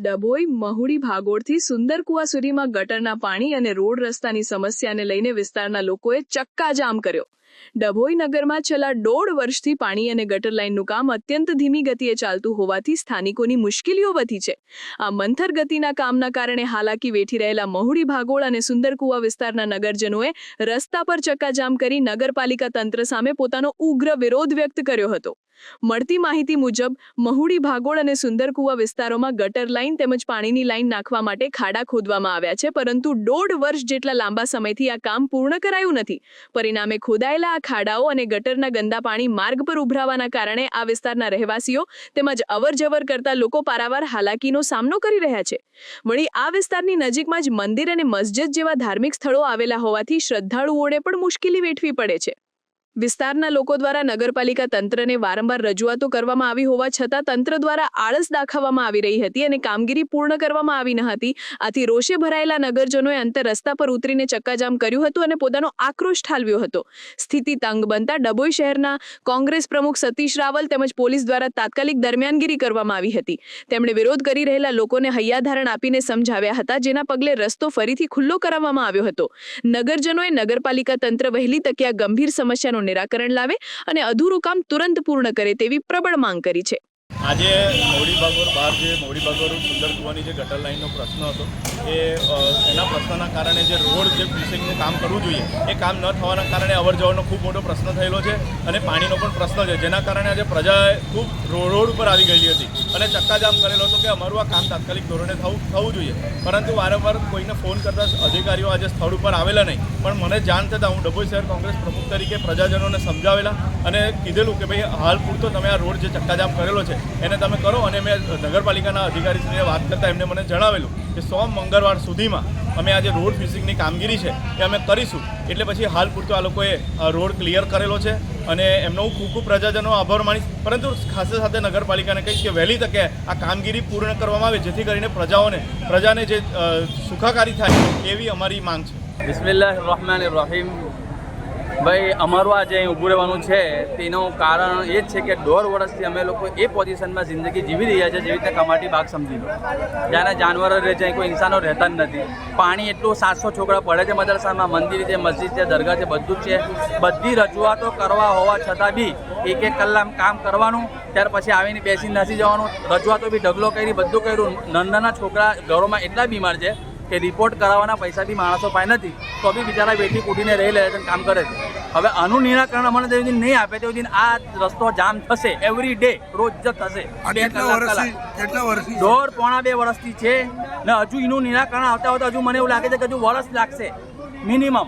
ડભોઈ મહુડી ભાગોળથી સુંદરકુવા સુધીમાં ગટરના પાણી અને રોડ રસ્તાની સમસ્યાને લઈને વિસ્તારના લોકોએ ચક્કાજામ કર્યો। ડભોઈ નગરમાં છેલ્લા 1.5 વર્ષથી પાણી અને ગટર લાઇનનું કામ અત્યંત ધીમી ગતિએ ચાલતું હોવાથી સ્થાનિકોની મુશ્કેલીઓ વધી છે। આ મંથર ગતિના કામના કારણે હાલાકી વેઠી રહેલા મહુડી ભાગોળ અને સુંદરકુવા વિસ્તારના નગરજનોએ રસ્તા પર ચક્કાજામ કરી નગરપાલિકા તંત્ર સામે પોતાનો ઉગ્ર વિરોધ વ્યક્ત કર્યો હતો। મળતી માહિતી મુજબ મહુડી ભાગોળ અને સુંદરકુવા વિસ્તારોમાં ગટર લાઇન તેમજ પાણીની લાઇન નાખવા માટે ખાડા ખોદવામાં આવ્યા છે, પરંતુ 1.5 વર્ષ જેટલા લાંબા સમયથી આ કામ પૂર્ણ કરાયું નથી। પરિણામે ખોદાયેલા આ ખાડાઓ અને ગટરના ગંદા પાણી માર્ગ પર ઉભરાવાના કારણે આ વિસ્તારના રહેવાસીઓ તેમજ અવરજવર કરતા લોકો પારાવાર હાલાકીનો સામનો કરી રહ્યા છે। વળી આ વિસ્તારની નજીકમાં જ મંદિર અને મસ્જિદ જેવા ધાર્મિક સ્થળો આવેલા હોવાથી શ્રદ્ધાળુઓને પણ મુશ્કેલી વેઠવી પડે છે। વિસ્તારના લોકો દ્વારા નગરપાલિકા તંત્રને વારંવાર રજૂઆતો કરવામાં આવી હોવા છતાં તંત્ર દ્વારા આળસ દાખવવામાં આવી રહી હતી અને કામગીરી પૂર્ણ કરવામાં આવી ન હતી। આથી રોષે ભરાયેલા નગરજનોએ અંતે રસ્તા પર ઉતરીને ચક્કાજામ કર્યું હતું અને પોતાનો આક્રોશ ઠાલવ્યો હતો। સ્થિતિ તંગ બનતા ડભોઈ શહેરના કોંગ્રેસ પ્રમુખ સતીશ રાવલ તેમજ પોલીસ દ્વારા તાત્કાલિક દરમિયાનગીરી કરવામાં આવી હતી। તેમણે વિરોધ કરી રહેલા લોકોને હૈયાધારણ આપીને સમજાવ્યા હતા, જેના પગલે રસ્તો ફરીથી ખુલ્લો કરાવવામાં આવ્યો હતો। નગરજનોએ નગરપાલિકા તંત્ર વહેલી તકે આ ગંભીર સમસ્યાનો નિરાકરણ લાવે અને અધૂરું કામ તુરંત પૂર્ણ કરે તેવી પ્રબળ માંગ કરી છે। આજે મહુડી ભાગોળ બહાર જે મહુડી ભાગોળ સુંદરકુવાની જે ગટર લાઇનનો પ્રશ્ન હતો એના પ્રશ્નના કારણે જે રોડ જે ફિશિંગનું કામ કરવું જોઈએ એ કામ ન થવાના કારણે અવરજવરનો ખૂબ મોટો પ્રશ્ન થયેલો છે અને પાણીનો પણ પ્રશ્ન છે, જેના કારણે આજે પ્રજાએ ખૂબ રોડ ઉપર આવી ગયેલી હતી અને ચક્કાજામ કરેલો હતો કે અમારું આ કામ તાત્કાલિક ધોરણે થવું જોઈએ। પરંતુ વારંવાર કોઈને ફોન કરતા અધિકારીઓ આજે સ્થળ ઉપર આવેલા નહીં, પણ મને જાણ થતાં હું ડભોઈ શહેર કોંગ્રેસ પ્રમુખ તરીકે પ્રજાજનોને સમજાવેલા અને કીધેલું કે ભાઈ હાલ પૂરતો તમે આ રોડ જે ચક્કાજામ કરેલો છે એને તમે કરો। અને મેં નગરપાલિકાના અધિકારીશ્રીને વાત કરતાં એમને મને જણાવેલું કે સોમ મંગળવાર સુધીમાં અમે આ જે રોડ ફિશિંગની કામગીરી છે એ અમે કરીશું। એટલે પછી હાલ પૂરતો આ લોકોએ રોડ ક્લિયર કરેલો છે અને એમનો હું ખૂબ પ્રજાજનો આભાર માનીશ, પરંતુ ખાસ સાથે નગરપાલિકાને કહીશ કે વહેલી તકે આ કામગીરી પૂર્ણ કરવામાં આવે, જેથી કરીને પ્રજાને જે સુખાકારી થાય એવી અમારી માંગ છે। બિસ્મિલ્લાહિર્રહમાનિર્રહીમ। ભાઈ, અમારું આજે અહીં ઊભું રહેવાનું છે તેનું કારણ એ જ છે કે 1.5 વર્ષથી અમે લોકો એ પોઝિશનમાં જિંદગી જીવી રહ્યા છે જેવી રીતે કમાટી બાગ સમજી લો, જ્યાં જાનવરો રહે છે, કોઈ ઇન્સાનો રહેતા જ નથી। પાણી એટલું 700 છોકરા પડે છે મદરસામાં, મંદિર છે, મસ્જિદ છે, દરગાહ છે, બધું જ છે। બધી રજૂઆતો કરવા હોવા છતાં બી 1 કલાક કામ કરવાનું, ત્યાર પછી આવીને બેસી નથી જવાનું। રજૂઆતો બી ઢગલો કરી, બધું કર્યું। નાના છોકરા ઘરોમાં એટલા બીમાર છે કે રિપોર્ટ કરાવવાના પૈસા બી માણસો પાસે નથી, તો બી બિચારા બેઠી કૂટીને રહી લે છે, કામ કરે છે। હવે આનું નિરાકરણ અમને તે દિન નહીં આપે તે દિન આ રસ્તો જામ થશે, એવરી ડે, રોજ જ થશે। 2 કલાક 1.5-2 વર્ષથી છે ને હજુ એનું નિરાકરણ આવતા હજુ મને એવું લાગે છે કે હજુ વર્ષ લાગશે મિનિમમ।